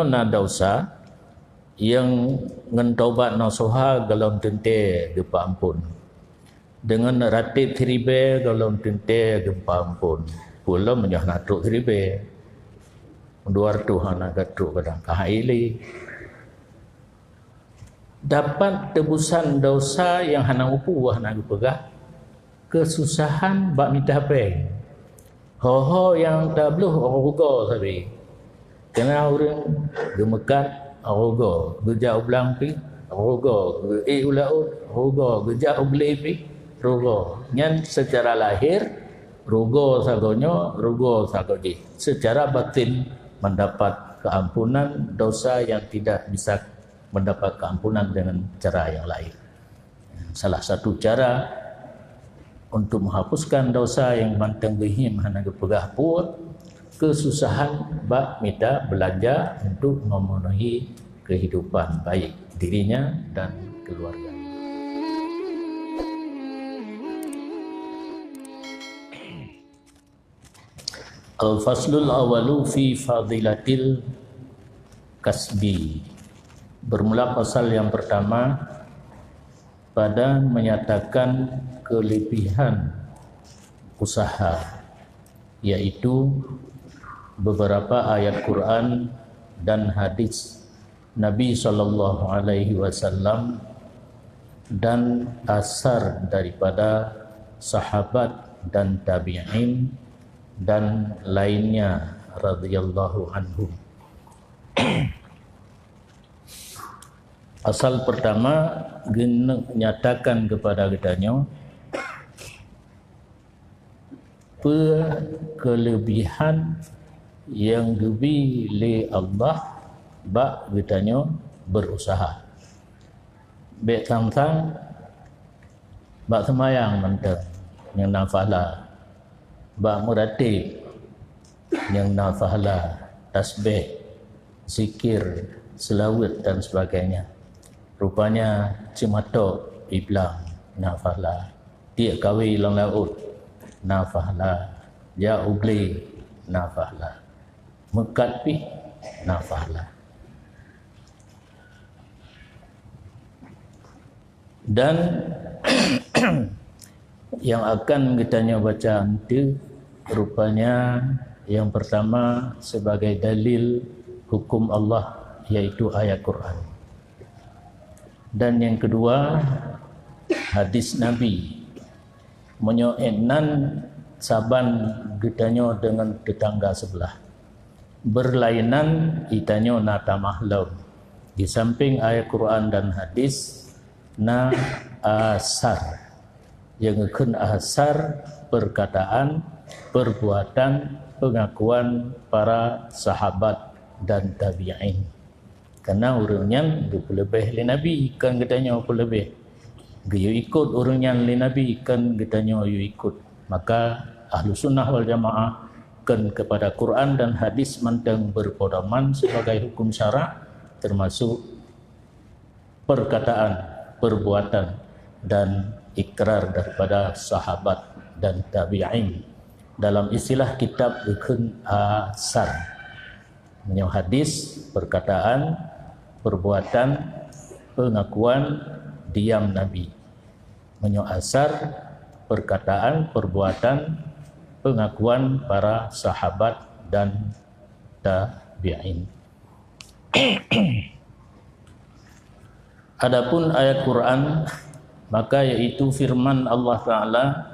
na dosa yang ngentobat nasuha galon tente gempa ampun dengan ratib thiribe galon tente gempa ampun pula menyah natruk thiribe duar tuhan agatruk kadang kahaili dapat tebusan dosa yang hanang upu wah nak pegah kesusahan bak mitah peng ho yang tak beluh rogo sabi kena orang gemekat rogo gejak ulang pi rogo ulaut rogo gejak ubli pi rogo nyan secara lahir rogo sagonyo rogo sagoji secara batin mendapat keampunan dosa yang tidak bisa mendapat keampunan dengan cara yang lain. Salah satu cara untuk menghapuskan dosa yang manteng bihim hana pegah puat kesusahan bak minta belanja untuk memenuhi kehidupan baik dirinya dan keluarga. Al-faslul awalu fi fadilatil kasbi. Bermula pasal yang pertama pada menyatakan kelebihan usaha, yaitu beberapa ayat Quran dan hadis Nabi SAW dan asar daripada sahabat dan tabi'in dan lainnya radhiyallahu anhum. Asal pertama menyatakan kepada kitanya kelebihan yang diberi Allah bak kitanya berusaha. Bek tang-tang bak semayang mentang yang nafalah, bak meratib yang nafalah, tasbih, zikir, selawat dan sebagainya. Rupanya cimatok iblang nafalah, dia kawi lang laut nafalah, ya ugli nafalah, mekat pi nafalah. Dan yang akan kita baca nanti rupanya yang pertama sebagai dalil hukum Allah, yaitu ayat Quran, dan yang kedua hadis Nabi menyoenan saban getanya dengan tetangga sebelah berlainan itanyo nata mahlum. Di samping ayat Quran dan hadis na asar yang akan asar perkataan, perbuatan, pengakuan para sahabat dan tabi'in. Karena orangnya lebih le Nabi kan katanya lebih. Gayo ikut orangnya le Nabi kan katanya you ikut. Maka ahlu sunnah wal jamaah kan kepada Quran dan hadis manteng berpedoman sebagai hukum syara, termasuk perkataan, perbuatan dan ikrar daripada sahabat dan tabi'in. Dalam istilah kitab Ukun Asar, menyau hadis, perkataan, perbuatan, pengakuan, diam Nabi. Menyau asar, perkataan, perbuatan, pengakuan para sahabat dan tabi'in. Adapun ayat Quran, maka yaitu firman Allah Ta'ala,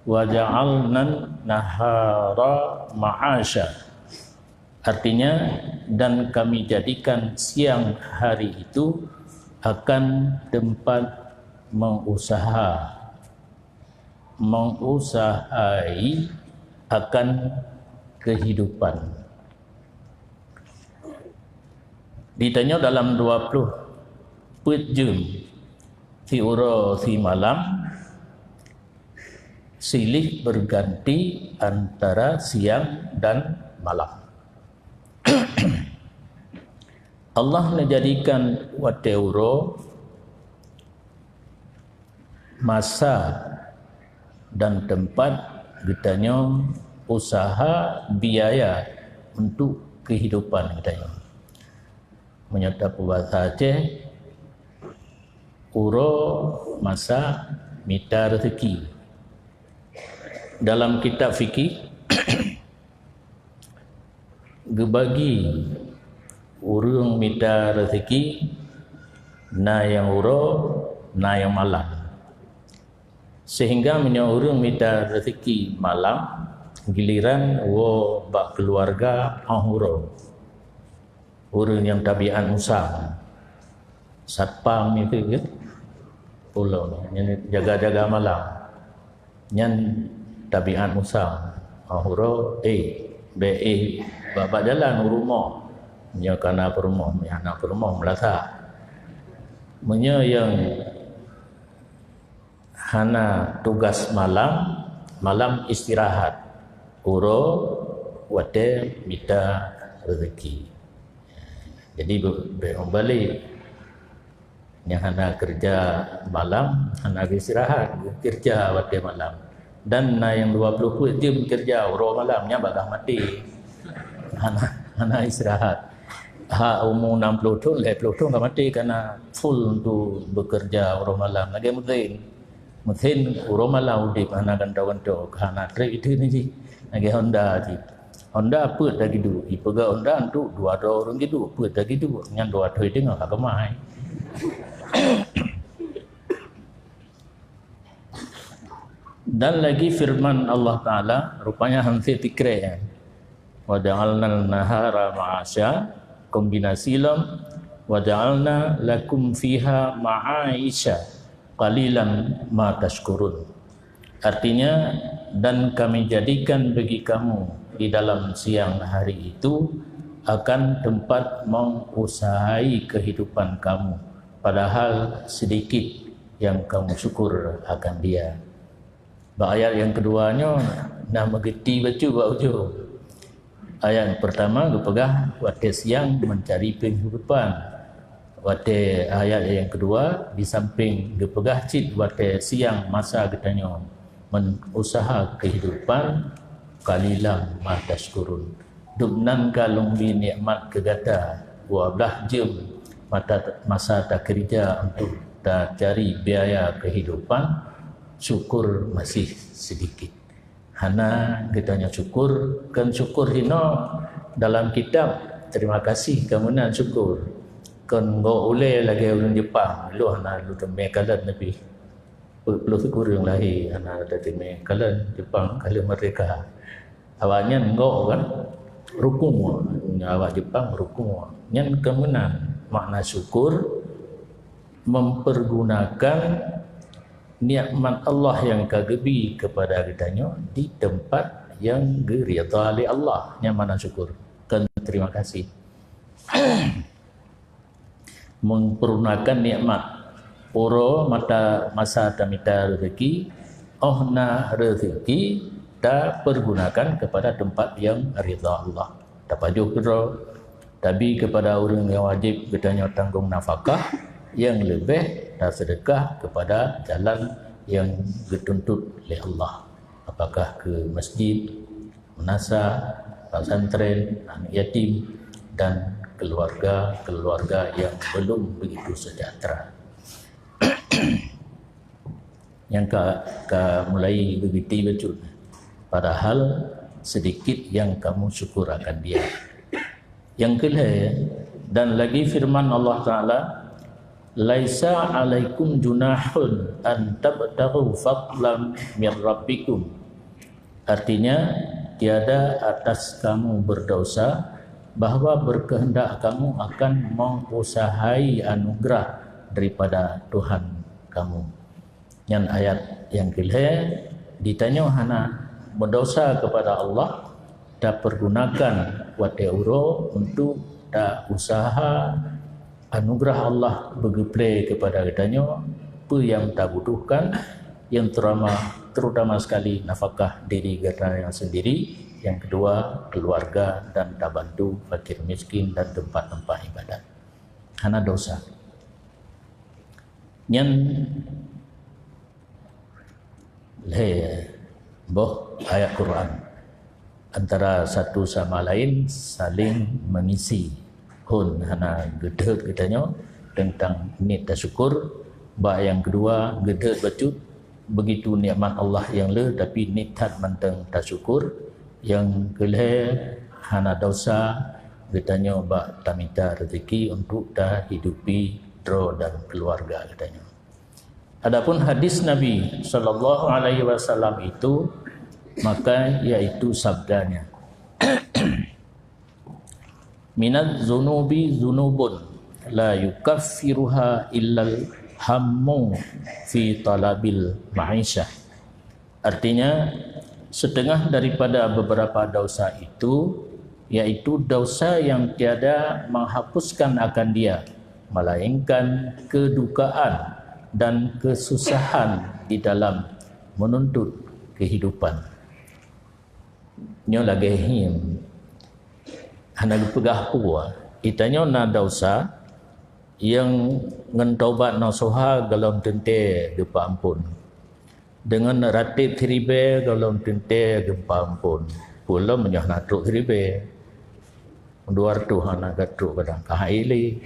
wa ja'alnan nahara ma'asya, artinya dan kami jadikan siang hari itu akan tempat mengusahai akan kehidupan. Ditanya dalam 20 jam si ura si malam silih berganti antara siang dan malam. Allah menjadikan wateuro masa dan tempat kitanya usaha biaya untuk kehidupan kitanya. menyata bahasa Aceh uro masa mita rezeki. Dalam kitab fikih gebagi urang mita rezeki na yang uro na yang malam, sehingga urang mita rezeki malam giliran wo bak keluarga ahuro urang yang tabiat musang satpam itu kan pulau yang jaga-jaga malam yang tabiat musang ahuro bapak jalan rumah nya kana perumah anak perumah melasa menya yang hana tugas malam istirahat uro wate mita rezeki. Jadi balik yang hana kerja malam hana istirahat kerja wate malam, dan yang 20 jam kerja uro malamnya bakal mati hana istirahat. Umur 60 tahun, 70 tahun kan mati karena full untuk bekerja uro malam. Lagi mungkin uro malam di mana gantau-gantau karena trip itu ni ji. Lagi Honda apa lagi tu? Ipaga Honda tu 2 orang gitu, apa lagi tu? Yang 2 tahun tengok tak kemai. Dan lagi firman Allah Taala rupanya hansi tikre. Wa ja'alna nahara ma'asya kombinasi lam wa ja'alna lakum fiha ma'aisha qalilan ma tashkurun. Artinya, dan kami jadikan bagi kamu di dalam siang hari itu akan tempat mengusahai kehidupan kamu, padahal sedikit yang kamu syukur akan dia. Ayat yang keduanya nama geti baca baju. Ayat pertama kepegah wate siang mencari penghidupan. Wate ayat yang kedua di samping kepegah cit wate siang masa katanya menusaha kehidupan kalilang ma tashkurun. Dubnan kalung bi nikmat kegata 12 jam masa tak kerja untuk tak cari biaya kehidupan, syukur masih sedikit. Hana kitanya syukur, kan syukur hino dalam kitab terima kasih kemudian syukur. Kan go ule lagi orang Jepang, lu hana lu teme kalan nabi. Lu syukur yang lahi hana teme kalan Jepang kali merdeka. Awalnya go kan rukun awak Jepang rukun. Yang kemudian makna syukur mempergunakan nikmat Allah yang kagebi kepada kitanya di tempat yang diridha oleh Allah. Yang mana syukur kan terima kasih. Mempergunakan nikmat oro masa tamita rezeki ohna rezeki ta pergunakan kepada tempat yang ridha Allah. Tapajuh kira tapi kepada orang yang wajib kitanya tanggung nafkah yang lebih dan sedekah kepada jalan yang dituntut oleh Allah. Apakah ke masjid, menasa, pesantren, anak yatim dan keluarga yang belum begitu sejahtera. Yang mulai begitu betul. Padahal sedikit yang kamu syukur akan dia. Yang kedua, dan lagi firman Allah Ta'ala, laisa alaikum junahun an tabtaghu fadlan min rabbikum. Artinya tiada atas kamu berdosa bahwa berkehendak kamu akan mengusahai anugerah daripada Tuhan kamu. Yang ayat yang kedua ditanya hana berdosa kepada Allah tak pergunakan wate uro untuk tak usaha anugerah Allah begiplay kepada kitanya apa yang tak butuhkan, yang terutama sekali nafkah diri kita yang sendiri, yang kedua keluarga, dan tak bantu fakir miskin dan tempat-tempat ibadat. Hana dosa. Yang ayat Quran antara satu sama lain saling mengisi. hun hana gedhet katanya tentang ni tasyukur. Ba yang kedua gedhet bacut begitu nikmat Allah yang le tapi ni tat manteng tasyukur. Yang kelih hana dosa katanya ba tamita rezeki untuk dah hidupi dro dan keluarga katanya. Adapun hadis Nabi sallallahu alaihi wasallam itu maka yaitu sabdanya minaz zunubi zunubun la yukaffiruha illal hammu fi talabil ma'isyah. Artinya setengah daripada beberapa dosa itu yaitu dosa yang tiada menghapuskan akan dia melainkan kedukaan dan kesusahan di dalam menuntut kehidupan. Nyo lagi him hana pegah puah itanya na dosa yang ngentobat nasuha galon tente gempa ampun dengan ratib thiribe galon tente gempa ampun pula menyah natruk thiribe duar tu hana gatruk kadang kahaili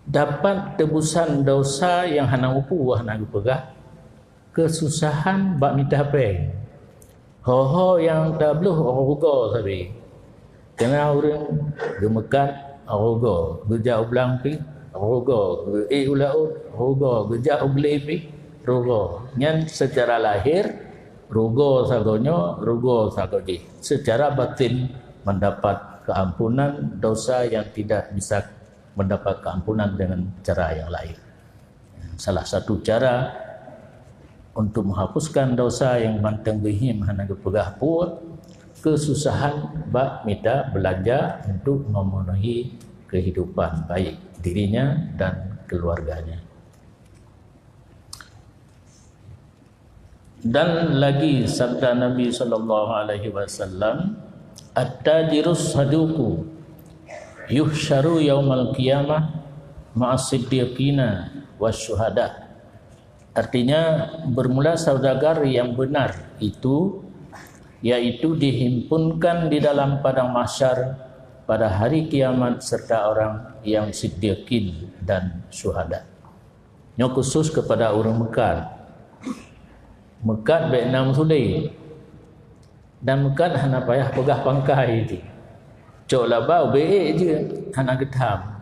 dapat tebusan dosa yang hana upuah na pegah kesusahan bak mitah peng ho yang tak beluh rogo sabi kena orang gemekat rogo gejak ulang pi rogo ulaud rogo gejak uble pi rogo nyan secara lahir rogo sagonyo rogo sagoji secara batin mendapat keampunan dosa yang tidak bisa mendapat keampunan dengan cara yang lain. Salah satu cara untuk menghapuskan dosa yang manteng bihim hana gepegah puat kesusahan bak minta belanja untuk memenuhi kehidupan baik dirinya dan keluarganya. Dan lagi sabda Nabi sallallahu alaihi wasallam at-tajirus saduku yuhsyaru yaumal qiyamah ma'as siddiqina wasyuhada. Artinya bermula saudagar yang benar itu yaitu dihimpunkan di dalam padang mahsyar pada hari kiamat serta orang yang siddiqin dan syuhada. Ini khusus kepada orang Mekat. Mekat Vietnam Sudai dan Mekat hana payah pegah pangkai itu. Cok labau be je hana getam.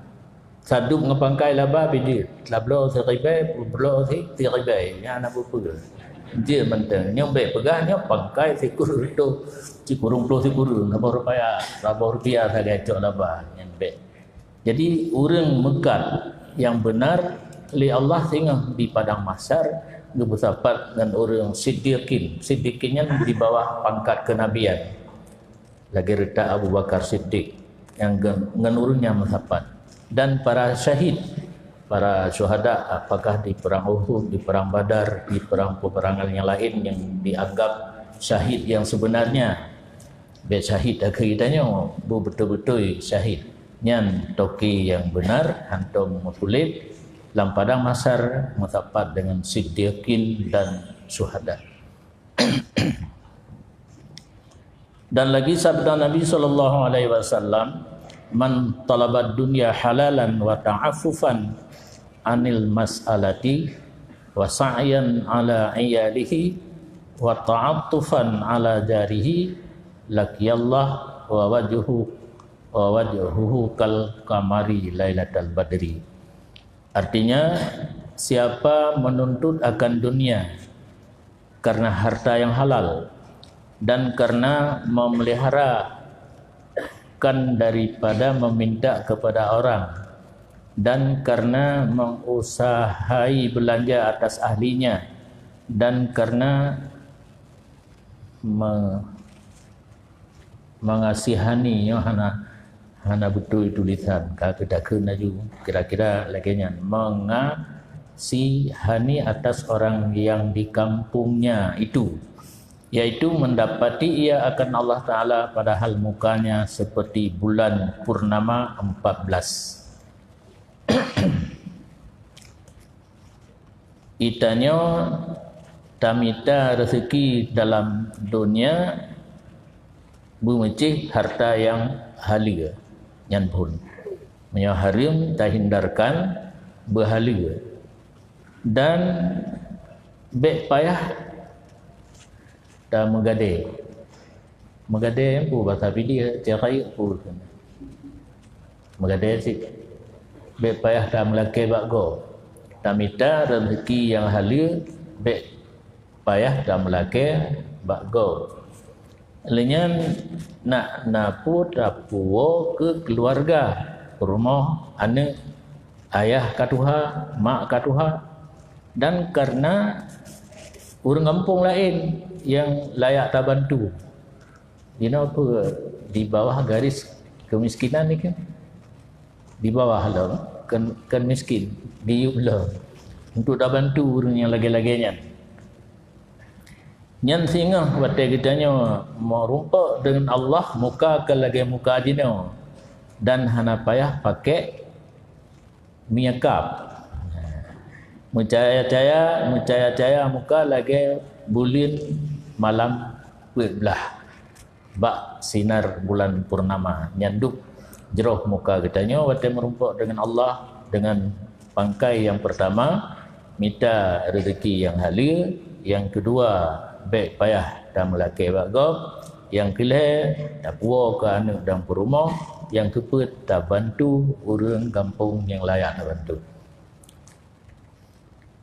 Saduk ngepangkai laba biji lablo seribai blo seribai nya ana bupu dia menteng nyom be pegah nyom pangkai sikur itu cikurung plo sikur ngapa rupiah saga cok laba nyen be. Jadi orang Mekat yang benar li Allah sehingga di padang mahsyar bersahabat dengan orang siddiqin. Siddiqinnya di bawah pangkat kenabian lagi retak Abu Bakar Siddiq yang ngenurunnya bersahabat. Dan para syahid, para syuhada, apakah di perang Uhud, di perang Badar, di perang-peperangan yang lain yang dianggap syahid yang sebenarnya. Be syahid akhirnya betul-betul syahid. Nyan toki yang benar hantum musulib dalam padang mahsyar bersahabat dengan siddiqin dan syuhada. Dan lagi sabda Nabi sallallahu alaihi wasallam, man talabad dunya halalan wa ta'affufan anil mas'alati wa sa'yan ala iyalihi wa ta'attufan ala jarihi laqiyallah wa wajhuhu kal kamari lailatal badri. Artinya siapa menuntut akan dunia karena harta yang halal dan karena memelihara kan daripada meminta kepada orang dan karena mengusahai belanja atas ahlinya dan karena mengasihani hana betul tulisan kata kena juga kira-kira laginya mengasihani atas orang yang di kampungnya itu, yaitu mendapati ia akan Allah Ta'ala padahal mukanya seperti bulan purnama 14. Itanya tamita rezeki dalam dunia bumecih harta yang halia. Nyan pun harim tak hindarkan berhala dan bek payah dan megade yang pun bahasa dia cerai pun megade si bek payah tak melake bakgo tak minta rezeki yang halal bek payah tak melake bakgo lenyan nak naput apuo ke keluarga rumah anak ayah katuha mak katuha dan karena orang kampung lain yang layak tak bantu apa di bawah garis kemiskinan ni kan di bawah lah kan miskin diup lah untuk tak bantu orang yang lagi-laginya nyan singa wate kitanya mau rumpak dengan Allah muka ke lagi muka dino dan hana payah pakai miakap Mencaya-caya muka lagi bulin malam belah bak sinar bulan purnama nyanduk jeroh muka kitanya wate merumpak dengan Allah dengan pangkai yang pertama minta rezeki yang halal, yang kedua baik payah dan melaki bagop, yang kelih tak puas ke anak dan perumah, yang keempat tak bantu orang kampung yang layak nak bantu.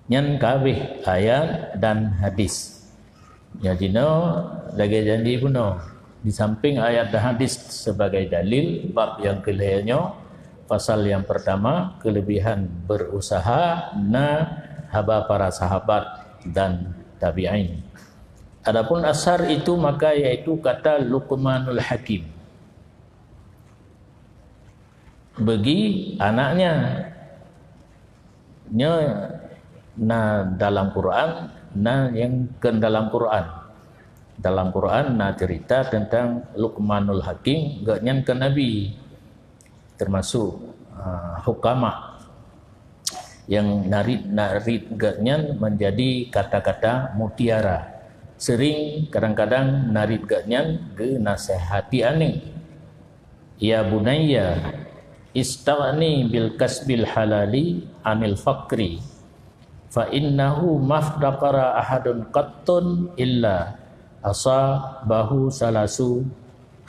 Nyan kabeh ayat dan hadis. Jadi lagi janji pun di samping ayat dan hadis sebagai dalil bab yang kelihnya pasal yang pertama kelebihan berusaha haba para sahabat dan tabi'in. Adapun asar itu maka yaitu kata Luqmanul Hakim bagi anaknya dalam Quran yang dalam Quran cerita tentang Luqmanul Hakim gaknya ke Nabi termasuk hukama yang narid gaknya menjadi kata-kata mutiara sering kadang-kadang narid gaknya ke nasihati ane ya bunayya istaghni bil kasbil halali anil fakri fa innahu mafdaqara ahadun qattun illa asabahu salasu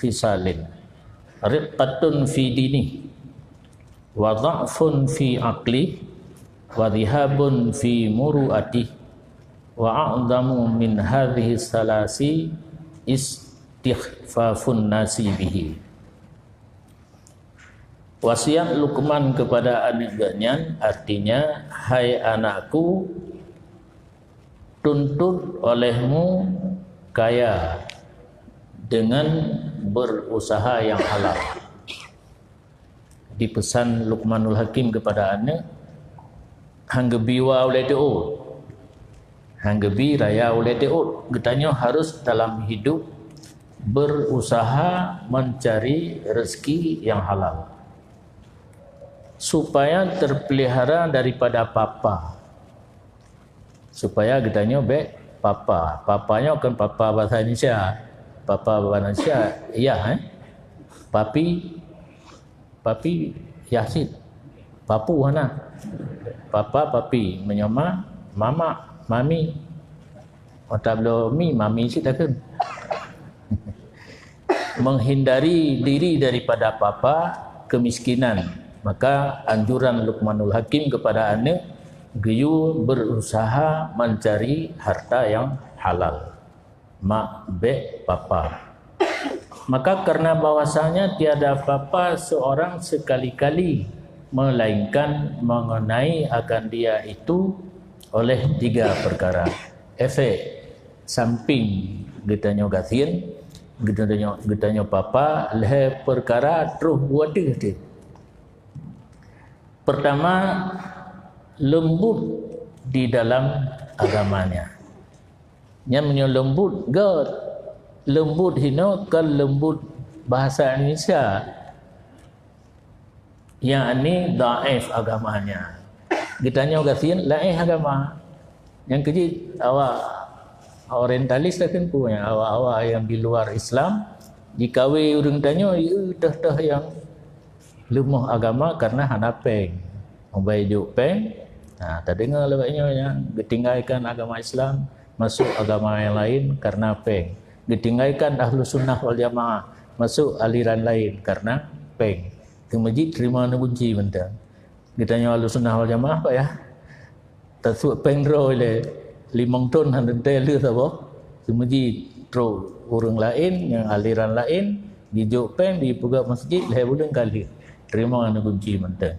khisalin riqqatun fi dini wa dha'fun fi aqli wa dhihabun fi muru'ati wa a'zamu min hadhihi salasi istighfafun nasi bihi. Wasiat Luqman kepada anak-anaknya artinya, hai anakku, tuntut olehmu kaya dengan berusaha yang halal. Dipesan Luqmanul Hakim kepada anak, hanggebi wa oleh te'ud, hanggebi raya oleh te'ud, getanya harus dalam hidup berusaha mencari rezeki yang halal supaya terpelihara daripada papa, supaya getanya baik papanya kan papa bahasa Indonesia, papa bahasa Indonesia iya papi Yasin papu mana papa papi menyama mama mami otak belum mami sih tak kan menghindari diri daripada papa kemiskinan. Maka anjuran Luqmanul Hakim kepada anak, geyu berusaha mencari harta yang halal. Mak be papa. Maka karena bahwasanya tiada papa seorang sekali-kali melainkan mengenai akan dia itu oleh tiga perkara. Efek samping getanya gatin, getanya papa, leh perkara terus buat dia. Pertama, lembut di dalam agamanya. Yang lembut, lembut hino ke lembut bahasa Indonesia. Yang ini daif agamanya. Kitanya gasin laif agama. Yang kecil awak orientalis kan punya awak yang di luar Islam. Jika orang tanya, dah yang lemah agama karena hana peng. Membayar juk peng. Tak dengar lebihnya yang ditinggalkan agama Islam masuk agama yang lain karena peng. Ditinggalkan ahlu sunnah wal jamaah masuk aliran lain karena peng. Ke masjid terima kunci bentar. Kita tanya ahlu sunnah wal jamaah apa ya? Tak suat peng roh le 5 ton hantar le apa? Ke masjid tro orang lain yang aliran lain dijuk peng di pegawai masjid le bulan kali. Terima kunci bentar.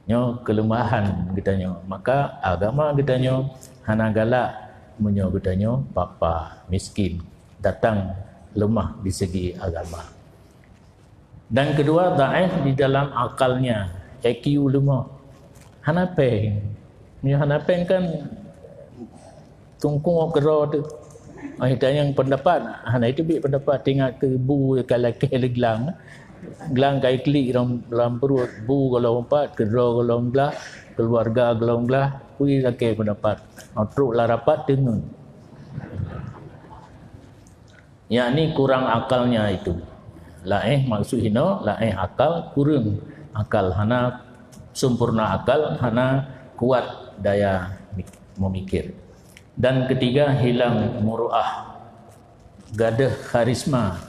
Nyo kelemahan kita nyo, maka agama kita nyo hana galak menyo kita nyo papa miskin datang lemah di segi agama. Dan kedua, dhaif di dalam akalnya, IQ lemah. Hana peng. Nyo hana peng kan tungkung kero tu. Kita yang pendapat hana itu bi pendapat tinggal ke bu kalau ke gelang. Gelang kai klik dalam perut bu kalau empat kedua kalau belah keluarga kalau belah kui laki pendapat truk lah rapat dengan yakni kurang akalnya itu laih maksud hina laih akal kurang akal hana sempurna akal hana kuat daya memikir. Dan ketiga, hilang muruah, gadah karisma.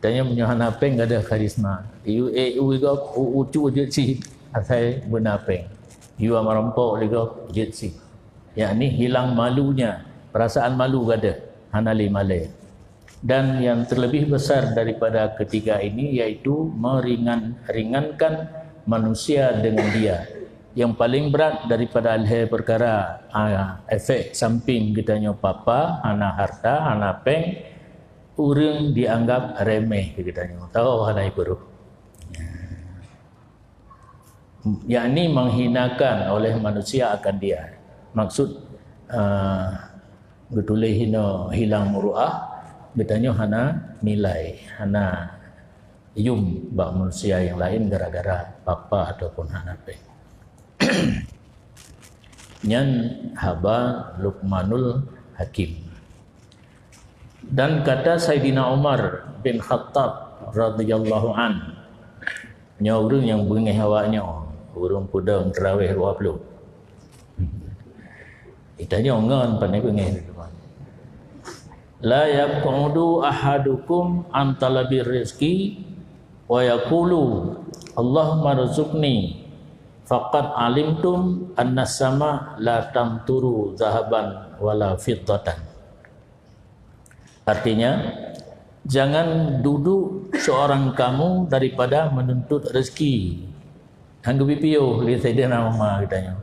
Tanya menyahana peng gadah karisma. You go ucu jetsi asai benapeng. You amarampok ligo jetsi. Yakni hilang malunya, perasaan malu gadah hanali malay. Dan yang terlebih besar daripada ketiga ini yaitu ringankan manusia dengan dia. Yang paling berat daripada alih perkara efek samping kita papa, hana harta, hana peng, orang dianggap remeh kita tahu hana ibu. Yakni menghinakan oleh manusia akan dia. Maksud betulih hilang muruah, betanya hana nilai, hana yum bak manusia yang lain gara-gara papa ataupun hana peng. Nyan haba Luqmanul Hakim. Dan kata Sayyidina Umar bin Khattab radhiyallahu an, nya urang yang bengih awaknya urang pudang tarawih 20. Itanya ngan pandai bengih. La yaqudu ahadukum an talabir rizqi wa yaqulu Allahumma rzuqni faqad alimtum anna sama la tamturu zahaban wala fiddatan. Artinya, jangan duduk seorang kamu daripada menuntut rezeki. Hanggu pipiyo li Sayyidina Umar katanya.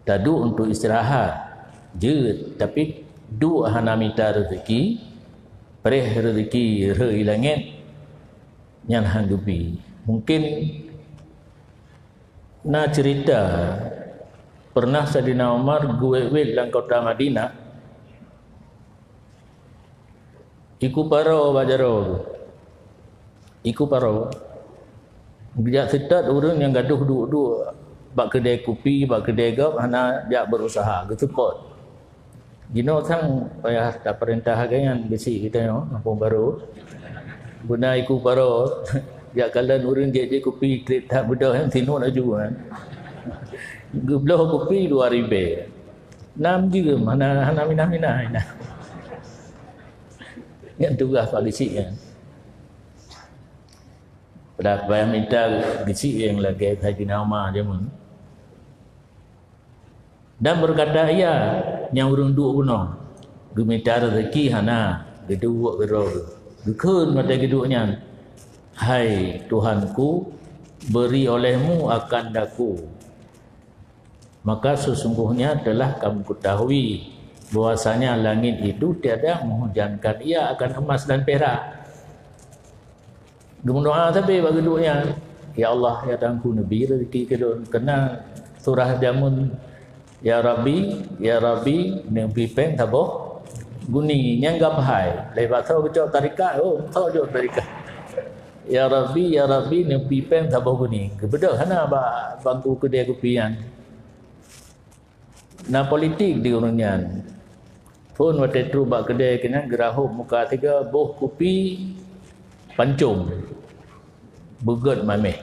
Duduk untuk istirahat. Je, tapi du hana minta rezeki, perih rezeki re langit nyan hanggu pi. Mungkin na cerita pernah Sayyidina Umar guewel dalam kota Madinah iku paro bajaro iku paro bijak setat orang yang gaduh duk bak kedai kopi bak kedai gap hana dia berusaha gitu pot gino sang payah tak perintah hagangan besi kita kampung baru guna iku paro ya kalian orang dia kopi tak bedah yang tino nak jual gebloh kopi 2,000 nam juga mana hana minah yang tugas polisi kan pada bayar minta gisi yang lagi haji nama dia pun dan berkata ya yang orang duk guna minta rezeki hana geduk gekun mata geduknya. Hai Tuhanku, beri olehmu akan daku. Maka sesungguhnya telah kamu ketahui bahwasanya langit itu tiada menghujankan ia akan emas dan perak. Doa tapi bagi doanya, ya Allah ya Tuhanku nabi rezeki kedon kena surah jamun ya Rabbi nabi peng taboh guni nyanggap hai lepas tahu kecok tarikat tahu jauh tarikat. Ya Rabbi nabi peng taboh guni kebedak hana bangku kedai kopian. Na politik di urunyan pun waktu itu bak kedai kena gerahuk muka 3 boh kopi pancung begot mameh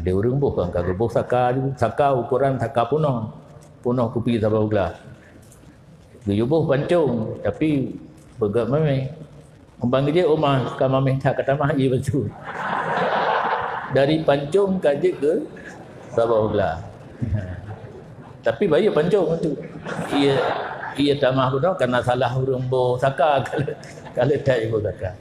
Dia urung boh kan kagak boh saka ukuran saka punah kupi sabau gelas. Dia boh pancung tapi bergak mame. Umpang dia rumah ka mame tak kata mah ia betul. Dari pancung kaje ke sabau gelas. Tapi bayu pancung tu. Ia tamah punah karena salah urung boh saka kalau tak ibu saka.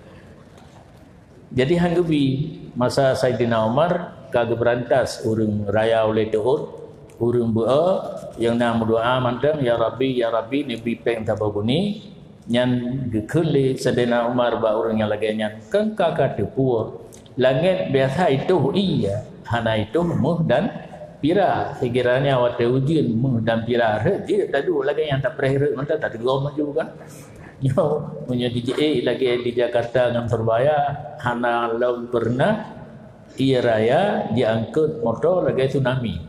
Jadi hanggubi masa Saidina Umar kagak berantas urang raya oleh Tuhud urang bua yang nama doa mandang ya Rabbi nabi peng tabaguni nyan gekele Saidina Umar ba urang yang lagi nyan kan kakak tepua langit biasa itu iya hana itu muh dan pira sekiranya awak ujian muh dan pira dia tadu lagi yang tak perih mantap tak gom juga yo punya DJ lagi di Jakarta dengan Surabaya hana laun pernah ia raya diangkut motor lagi tsunami.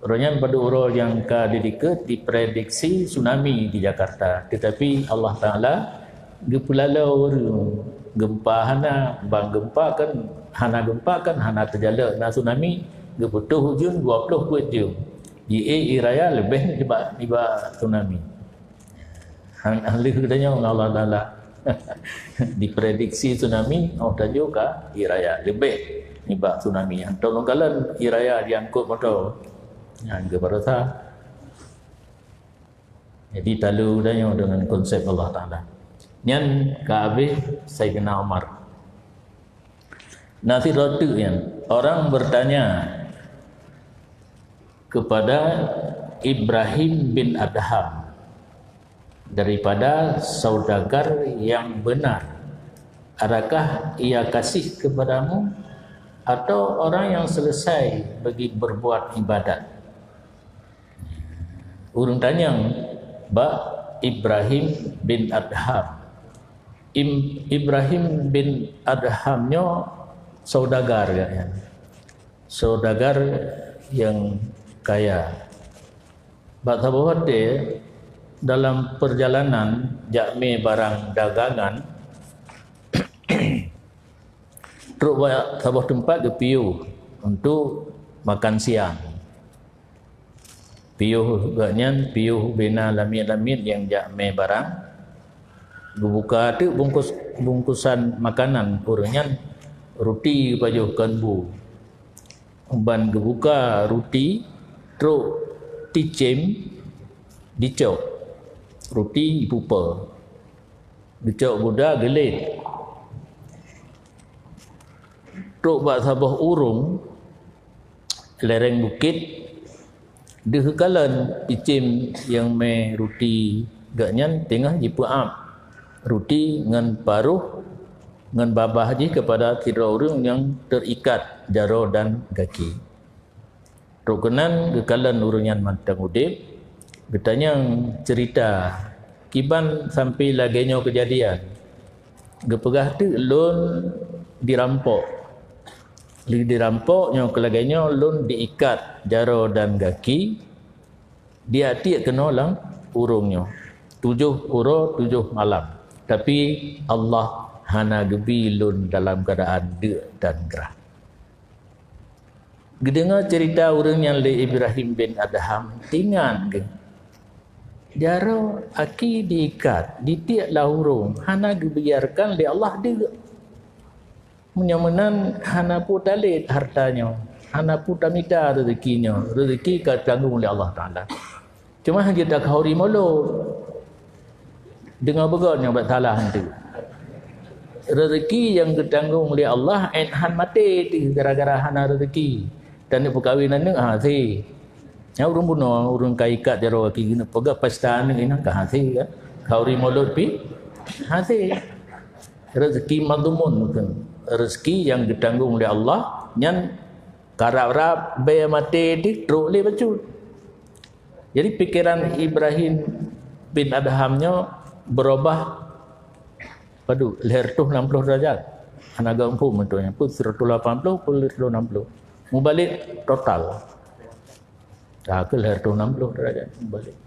Orangnya pada orang yang didikat diprediksi tsunami di Jakarta. Tetapi Allah Ta'ala gepulalau gempa hana bang gempa kan hana terjala na tsunami geputuh hujun 20 kuit jum. Di raya lebih tiba tsunami. Ahli katanya Allah Ta'ala diprediksi tsunami ada juga iraya lebih nibak tsunami yang tolong kalian iraya diangkut motor yang kepada jadi talu danya dengan konsep Allah Ta'ala yang kabeh Sayyidina Umar nanti rotu yang orang bertanya kepada Ibrahim bin Adham daripada saudagar yang benar, adakah ia kasih kepadamu atau orang yang selesai bagi berbuat ibadat? Urang tanya ba Ibrahim bin Adham. Ibrahim bin Adhamnya saudagar ya. Saudagar yang kaya. Bata bahwa dia dalam perjalanan jakme barang dagangan truk sebuah tempat ke piu untuk makan siang. Piu gaknya piu bina lamit-lamit yang jakme barang buka tu bungkusan makanan urangnya roti baju kanbu. Ban buka roti truk ticem dicok roti pupa dicok budak gelit truk bak sabah urung lereng bukit dehekalan icim yang me roti gaknyan tengah jipuap roti ngan paruh ngan babah ji kepada tiga orang yang terikat jaro dan kaki rukunan gekalan urungan mantang udip bertanya cerita kiban sampai lagenya kejadian gepegah tu lun dirampok dirampoknya kelaganya lun diikat jaro dan kaki dia tiak kena lang urungnya 7 uro 7 malam tapi Allah hana gebi lun dalam keadaan dek dan gerah. Gedengar cerita orang yang le Ibrahim bin Adham tingan ke jaro aki diikat ditiak lahurung hana dibiarkan oleh Allah dia menyamanan hana pu talit hartanya hana pu tamita rezekinya rezeki tanggung oleh Allah Ta'ala cuma hanya tak hauri molo dengan begotnya buat salah nanti rezeki yang ditanggung oleh Allah han mati gara-gara hana rezeki dan perkahwinan ni si yang urung bunuh, urung kaikat jaro kaki gini, pegah pastaan ni ina kahasi kan, kauri mulut pi, hasi rezeki madhumun mungkin rezeki yang ditanggung oleh Allah, yang karap-rap bayar mati di teruk le bacut. Jadi pikiran Ibrahim bin Adhamnya berubah, padu leher tuh 60 derajat, anaga empu mentunya, pun 180, pun 160, mubalik total. Ke leher tu 60 derajat balik.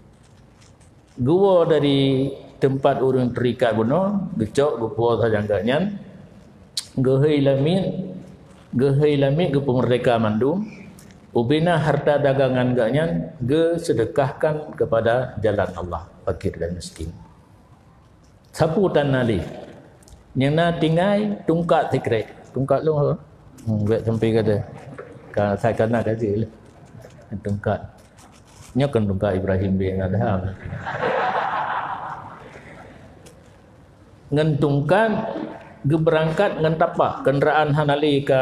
Gua dari tempat orang terikat bunuh, gecok gua sajang ganyan. Gehei lamin Gehai lamik ge pemerdeka mandum, ubina harta dagangan ganyan ge sedekahkan kepada jalan Allah, fakir dan miskin. Sapu tanali. Yang na tinggai tungkat sekret. Tungkat lu apa? Buat sampai kata. Kalau saya kena kasih lah. Tungkat. Nya kan tungkat Ibrahim bin Adham. Ngan tungkat geberangkat ngan tapak kenderaan hanali ka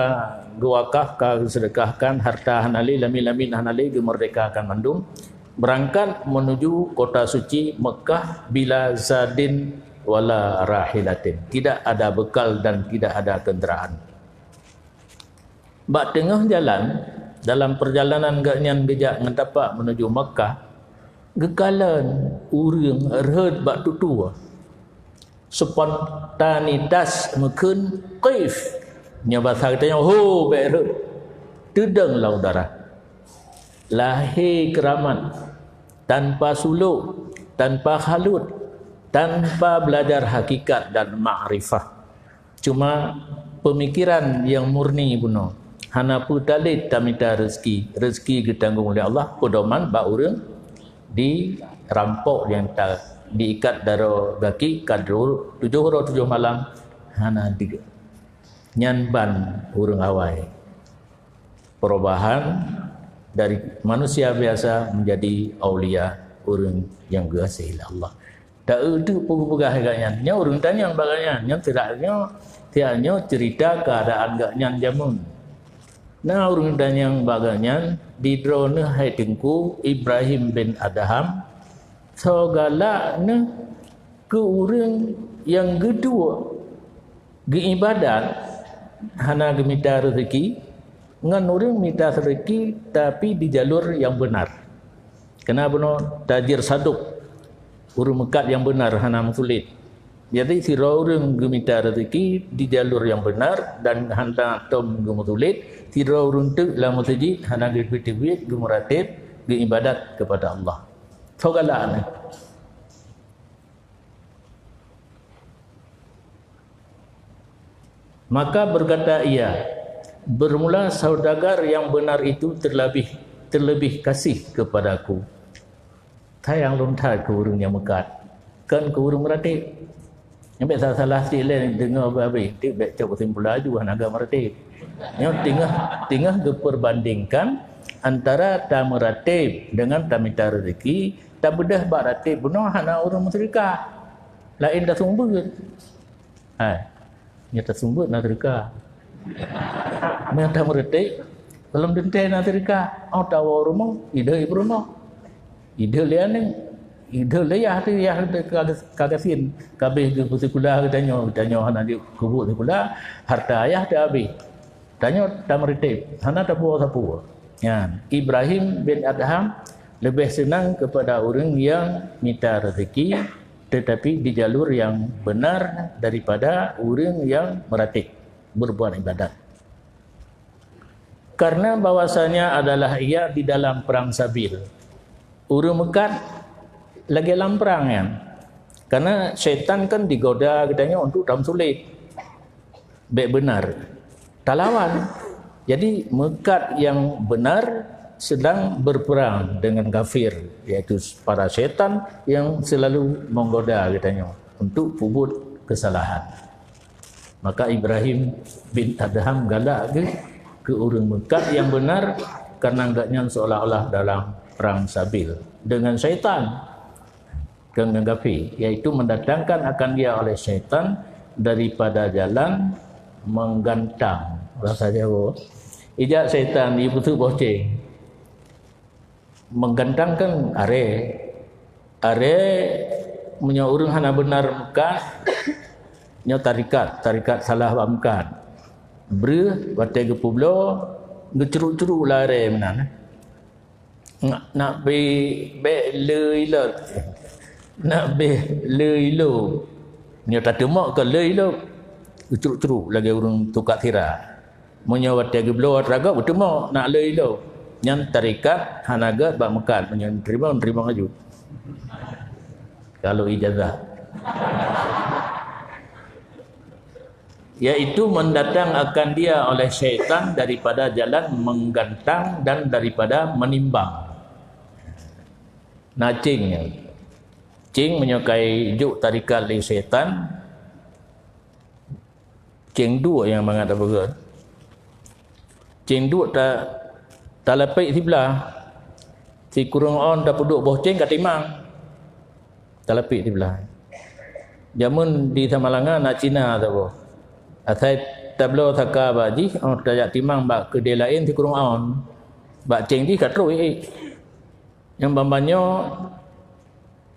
gewakaf ka sedekahkan harta hanali lami-lami hanali gemerdekakan mandum berangkat menuju kota suci Mekah bila zadin wala rahilatin, tidak ada bekal dan tidak ada kenderaan. Bak tengah jalan dalam perjalanan ganyan gejak ngentapak menuju Mekah gekalan urang erhad bak tutu spontanitas meken qaif nya bahasa katanya ho berhad tedeng laudara lahir keramat tanpa suluk tanpa khalut tanpa belajar hakikat dan ma'rifah, cuma pemikiran yang murni buno hana putalit tamita rezeki ditanggung oleh Allah pedoman ba urang dirampok yang tak diikat daro gaki kadru 7 malam hana tiga nyanban urang awai perubahan dari manusia biasa menjadi aulia urang yang dikasihi Allah. Tak ada pegah agaknya. Nya urang tanya baganya, nya tiadnya cerita keadaan agaknya jamun. Nah urang tanya baganya di drone hai tengku Ibrahim bin Adham segala ne ke urang yang kedua ibadat hana gemita rezeki ngan urang minta rezeki tapi di jalur yang benar. Kenapa no tajir saduk urang mekat yang benar hana sulit. Jadi si urang gemita rezeki di jalur yang benar dan hana tom gemusulit, si urang tu lamu saji hana gepit-gepit gemuratib geibadat kepada Allah. Sogalaan. Maka berkata ia, bermula saudagar yang benar itu terlebih kasih kepadaku. Sayang lontar ke urang yang mekat. Kan ke urang meratib. Yang salah sikit lain dengar habis. Tik baik cakap kesimpulan laju agak meratib. Yang tinggal diperbandingkan antara tak meratib dengan tak minta rezeki, tak bedah bak ratib benar hana urang musyrikah. Lain dah sumber. Nyata sumber nak terika. Nyata meratib dalam dentai nak terika. Au tawa rumah, ide ibu rumah. Ide lian ni, ide layah tu ya kagasin, kabeh ke sekolah tanya hana dia kubur sekolah, harta ayah dah habis. Tanya tak meretip, hana tak buat apa. Ya, Ibrahim bin Adham lebih senang kepada orang yang minta rezeki tetapi di jalur yang benar daripada orang yang meratib berbuat ibadat. Karena bahwasanya adalah ia di dalam perang sabil. Urang mekat lagi dalam perang kan. Karena syaitan kan digoda katanya untuk dalam sulit. Baik benar. Tak lawan. Jadi mekat yang benar sedang berperang dengan kafir, iaitu para syaitan yang selalu menggoda katanya untuk puput kesalahan. Maka Ibrahim bin Adham galak ke urang mekat yang benar karena agaknya seolah-olah dalam perang sabil dengan syaitan dengan kafir, iaitu mendatangkan akan dia oleh syaitan daripada jalan menggantang bahasa Jawa. Ijak syaitan ibu tu boceng menggantangkan are punya urang hana benar mekat nya tarikat salah mekat bre batai gepublo geceruk-ceruk lare menan nak be leilot nak be leilo nya tak temak ke leilo ceruk-ceruk lagi urang tukak tira munyo batai geblo raga bertemak nak leilo nyan tarikat hanaga bak mekat munyo terima maju kalau ijazah yaitu mendatang akan dia oleh syaitan daripada jalan menggantang dan daripada menimbang. Nacingnya, cing menyukai juk tarikat oleh syaitan. Cing dua yang mangat apa ke? Cing dua tak lepik sebelah. Si kurang on dah puduk boh cing kat timang. Tak lepik sebelah. Jamun di Tamalanga nak Cina tu boh. Asai tablo thaka baji on tajak timang bak ke dia lain si kurang on. Bak cing di kat terus yang bambanyo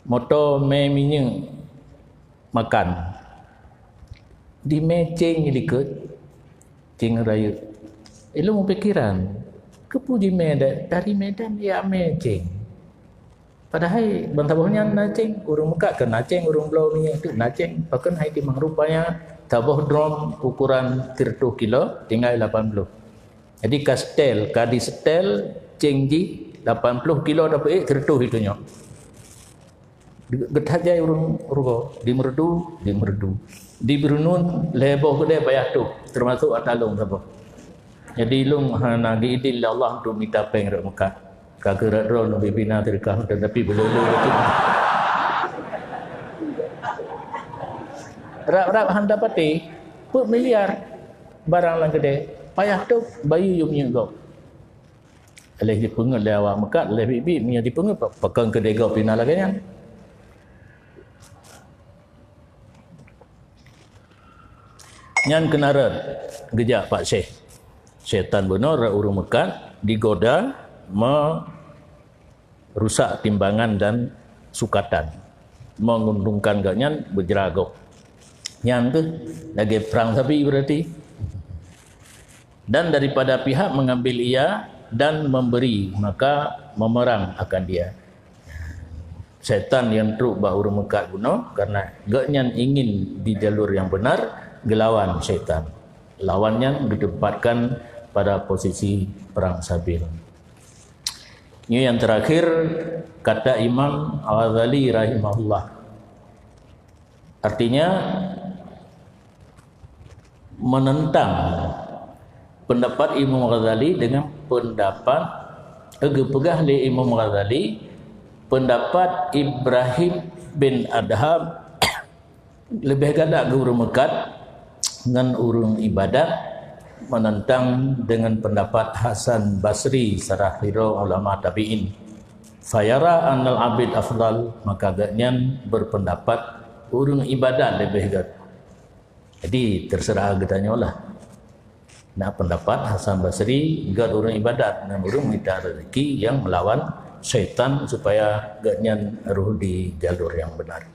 motor me minyak makan di meceng likut cing raya ilmu pikiran kepuji medan dari Medan ya meceng padahal bantabahnya naceng urung mekat ke naceng urung belau minyak tu naceng bahkan hai timang rupanya tabah drum ukuran 30 kilo tinggal 80 jadi kastel kadi setel cengji 80 kilo dapat 30 itunya getah jai urung rugo di merdu di Brunun leboh gede payah tu termasuk atalung apa jadi lung nagi idil Allah untuk minta peng rak Mekah kagak ron bibina terkah tetapi belulu itu rak han dapati put miliar barang lang gede payah tu bayu yumnya kau oleh dipengut le awak Mekah le bibi punya dipengut pegang kedai kau pina lagi kan nyan kenaran gejak Pak Syekh syaitan benar urung Mekah digoda merusak timbangan dan sukatan menguntungkan gak nyan berjeragok nyan tu lagi perang sapi berarti dan daripada pihak mengambil ia dan memberi maka memerang akan dia syaitan yang truk bah urung Mekah guna karena gak nyan ingin di jalur yang benar gelawan syaitan lawannya ditempatkan pada posisi perang sabil. Ini yang terakhir kata Imam Al-Ghazali rahimahullah artinya menentang pendapat Imam Ghazali dengan pendapat pegah oleh Imam Ghazali pendapat Ibrahim bin Adham lebih gadak ke urung Mekat dengan urung ibadat menentang dengan pendapat Hasan Basri sarah hiro ulama tabi'in fayara annal abid afdal maka agaknya berpendapat urung ibadat lebih gad jadi terserah katanya lah nak pendapat Hasan Basri gad urung ibadat dan urung minta rezeki yang melawan syaitan supaya agaknya ruh di jalur yang benar.